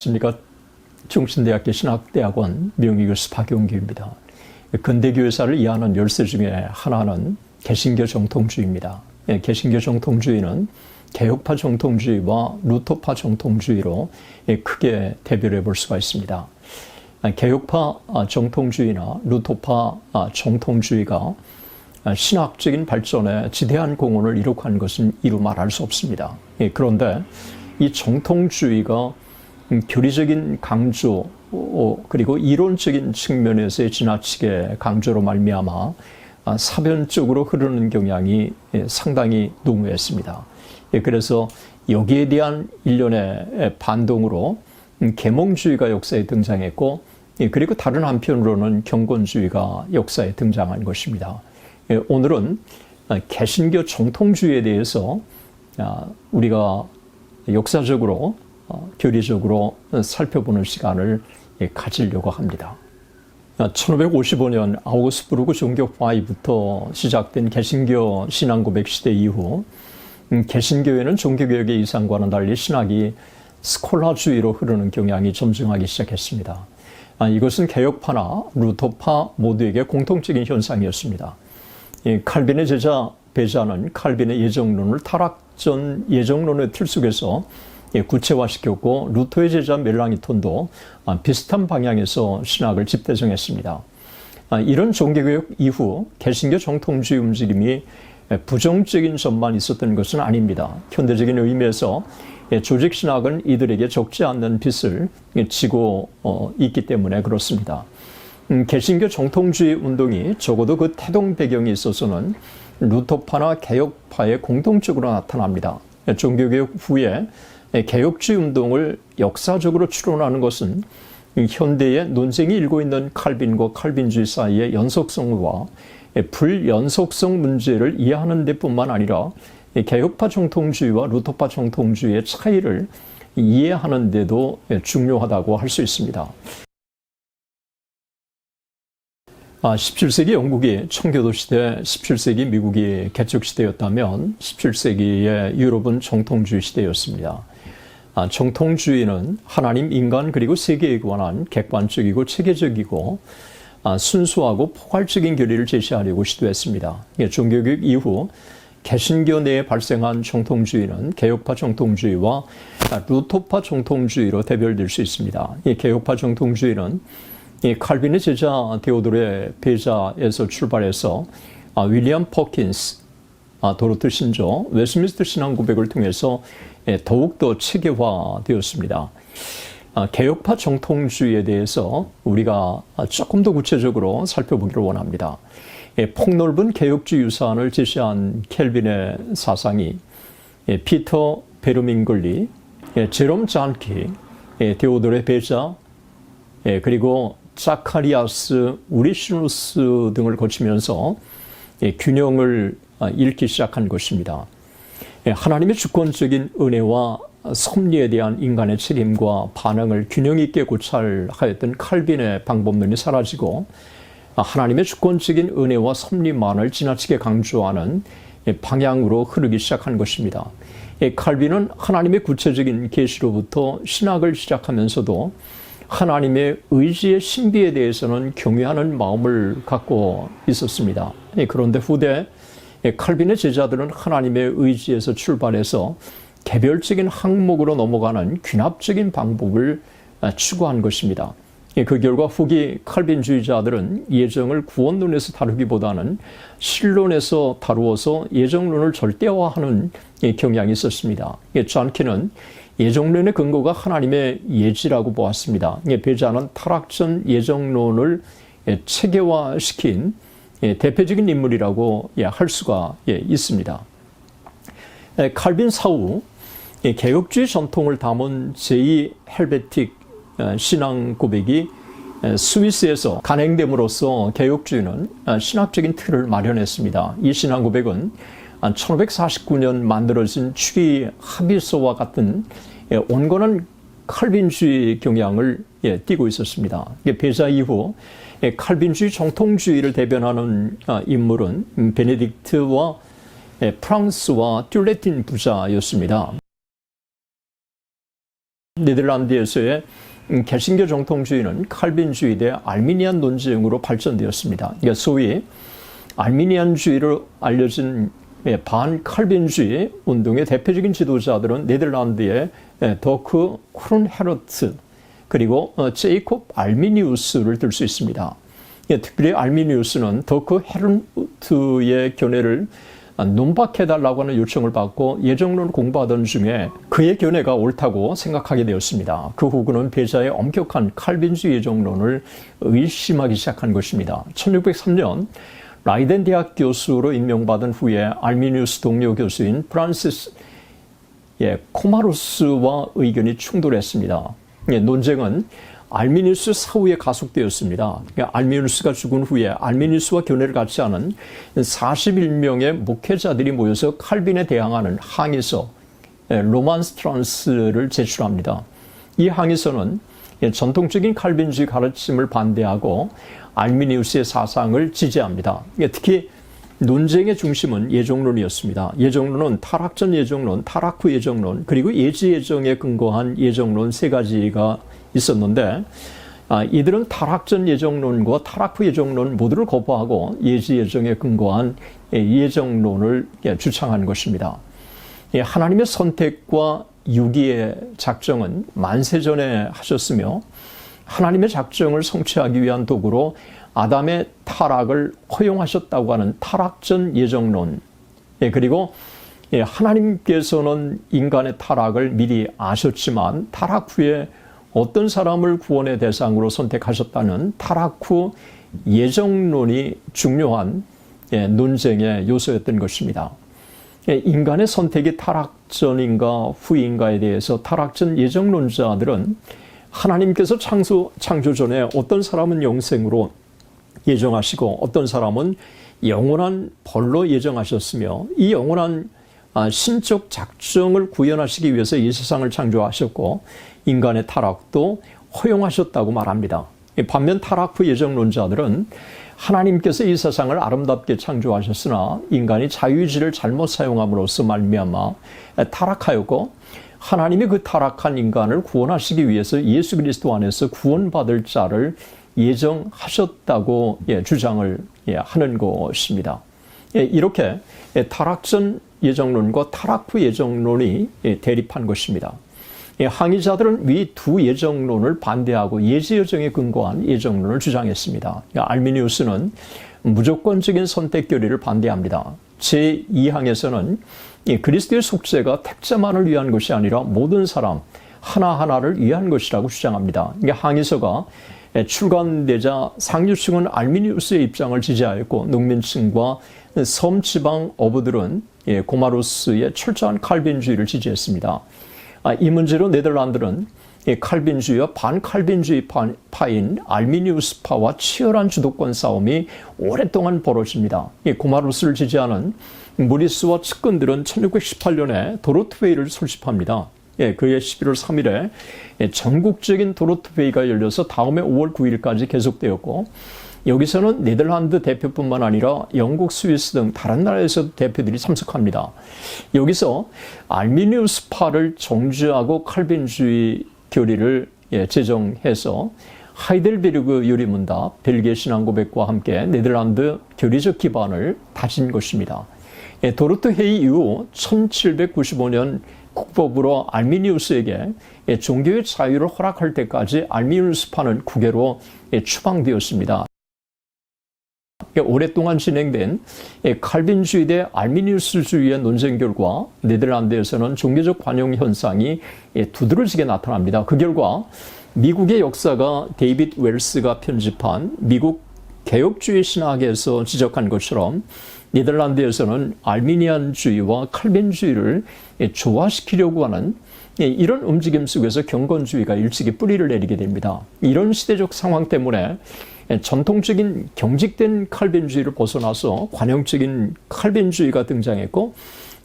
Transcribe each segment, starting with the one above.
안녕하십니까. 중신대학교 신학대학원 명의교수 박용규입니다. 근대교회사를 이해하는 열쇠 중에 하나는 개신교 정통주의입니다. 개신교 정통주의는 개혁파 정통주의와 루터파 정통주의로 크게 대별해 볼 수가 있습니다. 개혁파 정통주의나 루터파 정통주의가 신학적인 발전에 지대한 공헌을 이룩한 것은 이루 말할 수 없습니다. 그런데 이 정통주의가 교리적인 강조 그리고 이론적인 측면에서의 지나치게 강조로 말미암아 사변적으로 흐르는 경향이 상당히 농후했습니다. 그래서 여기에 대한 일련의 반동으로 계몽주의가 역사에 등장했고, 그리고 다른 한편으로는 경건주의가 역사에 등장한 것입니다. 오늘은 개신교 정통주의에 대해서 우리가 역사적으로 교리적으로 살펴보는 시간을 가지려고 합니다. 1555년 아우구스부르크 종교파이부터 시작된 개신교 신앙고백 시대 이후 개신교회는 종교개혁의 이상과는 달리 신학이 스콜라주의로 흐르는 경향이 점증하기 시작했습니다. 이것은 개혁파나 루터파 모두에게 공통적인 현상이었습니다. 칼빈의 제자 베자는 칼빈의 예정론을 타락전 예정론의 틀 속에서 구체화시켰고, 루터의 제자 멜랑이톤도 비슷한 방향에서 신학을 집대성했습니다. 이런 종교개혁 이후 개신교 정통주의 움직임이 부정적인 점만 있었던 것은 아닙니다. 현대적인 의미에서 조직신학은 이들에게 적지 않는 빚을 지고 있기 때문에 그렇습니다. 개신교 정통주의 운동이 적어도 그 태동 배경에 있어서는 루터파나 개혁파에 공통적으로 나타납니다. 종교개혁 후에 개혁주의 운동을 역사적으로 추론하는 것은 현대의 논쟁이 일고 있는 칼빈과 칼빈주의 사이의 연속성과 불연속성 문제를 이해하는 데뿐만 아니라 개혁파 정통주의와 루터파 정통주의의 차이를 이해하는 데도 중요하다고 할 수 있습니다. 17세기 영국이 청교도 시대, 17세기 미국이 개척 시대였다면 17세기의 유럽은 정통주의 시대였습니다. 정통주의는 하나님, 인간 그리고 세계에 관한 객관적이고 체계적이고 순수하고 포괄적인 교리를 제시하려고 시도했습니다. 종교개혁 이후 개신교 내에 발생한 정통주의는 개혁파 정통주의와 루터파 정통주의로 대별될 수 있습니다. 이 개혁파 정통주의는 칼빈의 제자 데오돌의 배자에서 출발해서 윌리엄 퍼킨스, 도로트 신조, 웨스트민스터 신앙고백을 통해서 더욱더 체계화되었습니다. 개혁파 정통주의에 대해서 우리가 조금 더 구체적으로 살펴보기를 원합니다. 폭넓은 개혁주의 유산을 제시한 켈빈의 사상이 피터 베르밍글리, 제롬 잔키, 데오돌의 배자, 그리고 자카리아스 우리시누스 등을 거치면서 균형을 잃기 시작한 것입니다. 하나님의 주권적인 은혜와 섭리에 대한 인간의 책임과 반응을 균형 있게 고찰하였던 칼빈의 방법론이 사라지고, 하나님의 주권적인 은혜와 섭리만을 지나치게 강조하는 방향으로 흐르기 시작한 것입니다. 칼빈은 하나님의 구체적인 계시로부터 신학을 시작하면서도 하나님의 의지의 신비에 대해서는 경외하는 마음을 갖고 있었습니다. 그런데 후대 칼빈의 제자들은 하나님의 의지에서 출발해서 개별적인 항목으로 넘어가는 귀납적인 방법을 추구한 것입니다. 그 결과 후기 칼빈주의자들은 예정을 구원론에서 다루기보다는 신론에서 다루어서 예정론을 절대화하는 경향이 있었습니다. 잔키는 예정론의 근거가 하나님의 예지라고 보았습니다. 배자는 타락전 예정론을 체계화시킨 대표적인 인물이라고 할 수가 있습니다. 칼빈 사후 개혁주의 전통을 담은 제2 헬베틱 신앙 고백이 스위스에서 간행됨으로써 개혁주의는 신학적인 틀을 마련했습니다. 이 신앙 고백은 1549년 만들어진 추리 합의서와 같은 온건한 칼빈주의 경향을 띠고 있었습니다. 배자 이후 칼빈주의 정통주의를 대변하는 인물은 베네딕트와 프랑스와 듈레틴 부자였습니다. 네덜란드에서의 개신교 정통주의는 칼빈주의 대 알미니안 논쟁으로 발전되었습니다. 그러니까 소위 알미니안주의로 알려진 반칼빈주의 운동의 대표적인 지도자들은 네덜란드의 더크 크룬헤르트 그리고 제이콥 알미니우스를 들 수 있습니다. 특별히 알미니우스는 더크 헤르트의 견해를 논박해달라고 하는 요청을 받고 예정론을 공부하던 중에 그의 견해가 옳다고 생각하게 되었습니다. 그 후 그는 배자의 엄격한 칼빈주의 예정론을 의심하기 시작한 것입니다. 1603년 라이덴 대학 교수로 임명받은 후에 알미니우스 동료 교수인 프란시스 코마루스와 의견이 충돌했습니다. 논쟁은 알미니우스 사후에 가속되었습니다. 알미니우스가 죽은 후에 알미니우스와 견해를 같이 하는 41명의 목회자들이 모여서 칼빈에 대항하는 항의서 로만스트란스를 제출합니다. 이 항의서는 전통적인 칼빈주의 가르침을 반대하고 알미니우스의 사상을 지지합니다. 특히 논쟁의 중심은 예정론이었습니다. 예정론은 타락전 예정론, 타락 후 예정론, 그리고 예지 예정에 근거한 예정론 세 가지가 있었는데 이들은 타락전 예정론과 타락 후 예정론 모두를 거부하고 예지 예정에 근거한 예정론을 주창한 것입니다. 하나님의 선택과 유기의 작정은 만세전에 하셨으며 하나님의 작정을 성취하기 위한 도구로 아담의 타락을 허용하셨다고 하는 타락전 예정론, 그리고 하나님께서는 인간의 타락을 미리 아셨지만 타락 후에 어떤 사람을 구원의 대상으로 선택하셨다는 타락 후 예정론이 중요한 논쟁의 요소였던 것입니다. 인간의 선택이 타락전인가 후인가에 대해서 타락전 예정론자들은 하나님께서 창조 전에 어떤 사람은 영생으로 예정하시고 어떤 사람은 영원한 벌로 예정하셨으며 이 영원한 신적 작정을 구현하시기 위해서 이 세상을 창조하셨고 인간의 타락도 허용하셨다고 말합니다. 반면 타락 후 예정론자들은 하나님께서 이 세상을 아름답게 창조하셨으나 인간이 자유의지를 잘못 사용함으로써 말미암아 타락하였고 하나님이 그 타락한 인간을 구원하시기 위해서 예수 그리스도 안에서 구원받을 자를 예정하셨다고 주장을 하는 것입니다. 이렇게 타락전 예정론과 타락 후 예정론이 대립한 것입니다. 항의자들은 위 두 예정론을 반대하고 예지 예정에 근거한 예정론을 주장했습니다. 알미니우스는 무조건적인 선택 교리를 반대합니다. 제2항에서는 그리스도의 속죄가 택자만을 위한 것이 아니라 모든 사람 하나하나를 위한 것이라고 주장합니다. 항의서가 출간되자 상류층은 알미니우스의 입장을 지지하였고 농민층과 섬지방 어부들은 고마루스의 철저한 칼빈주의를 지지했습니다. 이 문제로 네덜란드는 칼빈주의와 반칼빈주의 파인 알미니우스파와 치열한 주도권 싸움이 오랫동안 벌어집니다. 고마루스를 지지하는 무리스와 측근들은 1618년에 도로트회의를 소집합니다. 그해 11월 3일에 전국적인 도로트회의가 열려서 다음해 5월 9일까지 계속되었고 여기서는 네덜란드 대표뿐만 아니라 영국, 스위스 등 다른 나라에서도 대표들이 참석합니다. 여기서 알미니우스파를 정죄하고 칼빈주의 교리를 제정해서 하이델베르그 유리문답, 벨기에 신앙고백과 함께 네덜란드 교리적 기반을 다진 것입니다. 도르트 회의 이후 1795년 국법으로 알미니우스에게 종교의 자유를 허락할 때까지 알미니우스파는 국외로 추방되었습니다. 오랫동안 진행된 칼빈주의 대 알미니우스주의의 논쟁 결과 네덜란드에서는 종교적 관용 현상이 두드러지게 나타납니다. 그 결과 미국의 역사가 데이빗 웰스가 편집한 미국 개혁주의 신학에서 지적한 것처럼 네덜란드에서는 알미니안주의와 칼빈주의를 조화시키려고 하는 이런 움직임 속에서 경건주의가 일찍이 뿌리를 내리게 됩니다. 이런 시대적 상황 때문에 전통적인 경직된 칼빈주의를 벗어나서 관용적인 칼빈주의가 등장했고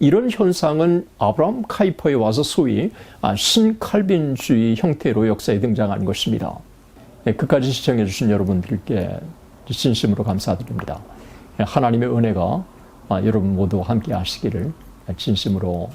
이런 현상은 아브라함 카이퍼에 와서 소위 신칼빈주의 형태로 역사에 등장한 것입니다. 끝까지 시청해 주신 여러분들께 진심으로 감사드립니다. 하나님의 은혜가 여러분 모두 함께 하시기를 진심으로